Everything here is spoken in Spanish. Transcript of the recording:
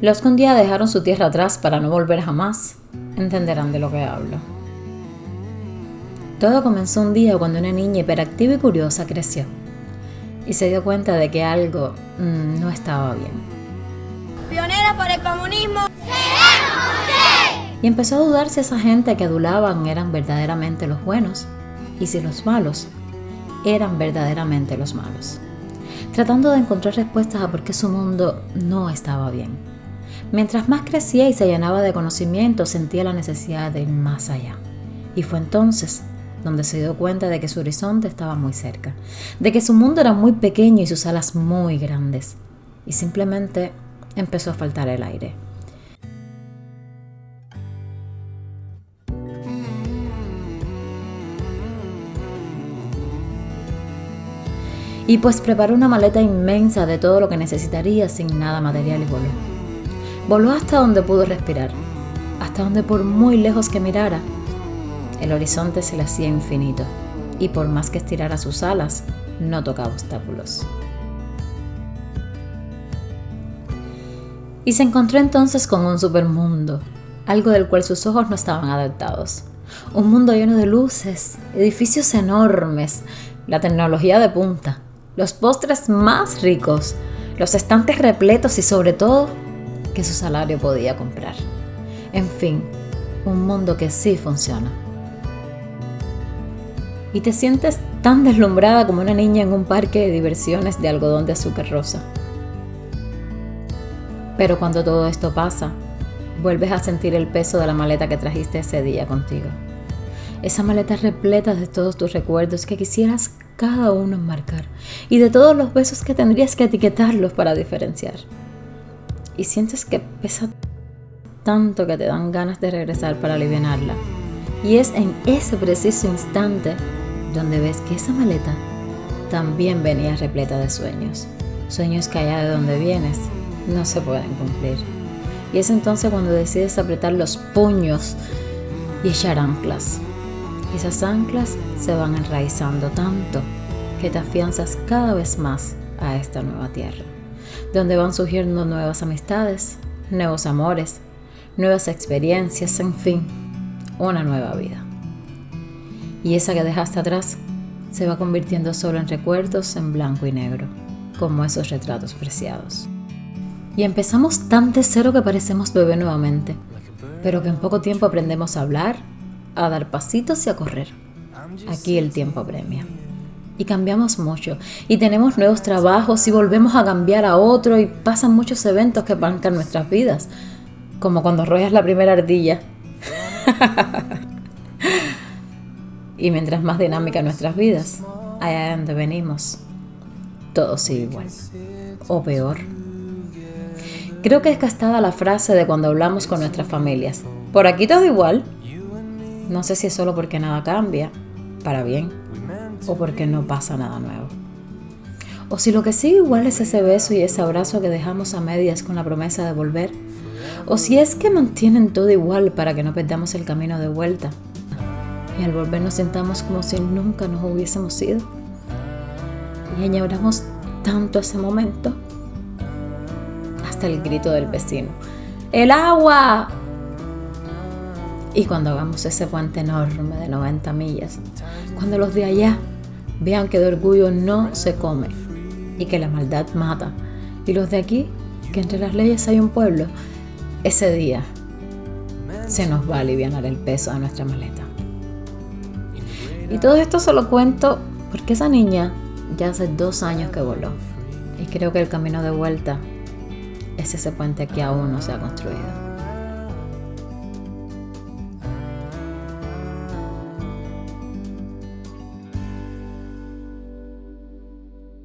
Los que un día dejaron su tierra atrás para no volver jamás, entenderán de lo que hablo. Todo comenzó un día cuando una niña hiperactiva y curiosa creció y se dio cuenta de que algo no estaba bien. ¡Pionera por el comunismo! Y empezó a dudar si esa gente que adulaban eran verdaderamente los buenos y si los malos eran verdaderamente los malos. Tratando de encontrar respuestas a por qué su mundo no estaba bien. Mientras más crecía y se llenaba de conocimiento, sentía la necesidad de ir más allá. Y fue entonces donde se dio cuenta de que su horizonte estaba muy cerca, de que su mundo era muy pequeño y sus alas muy grandes. Y simplemente empezó a faltar el aire. Y pues preparó una maleta inmensa de todo lo que necesitaría sin nada material y voló. Voló hasta donde pudo respirar, hasta donde por muy lejos que mirara, el horizonte se le hacía infinito y por más que estirara sus alas, no tocaba obstáculos. Y se encontró entonces con un supermundo, algo del cual sus ojos no estaban adaptados. Un mundo lleno de luces, edificios enormes, la tecnología de punta, los postres más ricos, los estantes repletos y sobre todo, que su salario podía comprar. En fin, un mundo que sí funciona. Y te sientes tan deslumbrada como una niña en un parque de diversiones de algodón de azúcar rosa. Pero cuando todo esto pasa, vuelves a sentir el peso de la maleta que trajiste ese día contigo. Esa maleta repleta de todos tus recuerdos que quisieras cada uno enmarcar y de todos los besos que tendrías que etiquetarlos para diferenciar. Y sientes que pesa tanto que te dan ganas de regresar para alivianarla. Y es en ese preciso instante donde ves que esa maleta también venía repleta de sueños. Sueños que allá de donde vienes no se pueden cumplir. Y es entonces cuando decides apretar los puños y echar anclas. Y esas anclas se van enraizando tanto que te afianzas cada vez más a esta nueva tierra, donde van surgiendo nuevas amistades, nuevos amores, nuevas experiencias, en fin, una nueva vida. Y esa que dejaste atrás se va convirtiendo solo en recuerdos en blanco y negro, como esos retratos preciados. Y empezamos tan de cero que parecemos bebé nuevamente, pero que en poco tiempo aprendemos a hablar, a dar pasitos y a correr. Aquí el tiempo apremia. Y cambiamos mucho, y tenemos nuevos trabajos y volvemos a cambiar a otro y pasan muchos eventos que marcan nuestras vidas, como cuando rodeas la primera ardilla. Y mientras más dinámica nuestras vidas, allá donde venimos, todo sigue igual, o peor. Creo que es gastada la frase de cuando hablamos con nuestras familias. Por aquí todo igual. No sé si es solo porque nada cambia, para bien, o porque no pasa nada nuevo. O si lo que sigue igual es ese beso y ese abrazo que dejamos a medias con la promesa de volver. O si es que mantienen todo igual para que no perdamos el camino de vuelta. Y al volver nos sintamos como si nunca nos hubiésemos ido. Y añoramos tanto ese momento. Hasta el grito del vecino. ¡El agua! Y cuando hagamos ese puente enorme de 90 millas, cuando los de allá vean que de orgullo no se come y que la maldad mata, y los de aquí, que entre las leyes hay un pueblo, ese día se nos va a alivianar el peso de nuestra maleta. Y todo esto se lo cuento porque esa niña ya hace 2 años que voló, y creo que el camino de vuelta es ese puente que aún no se ha construido.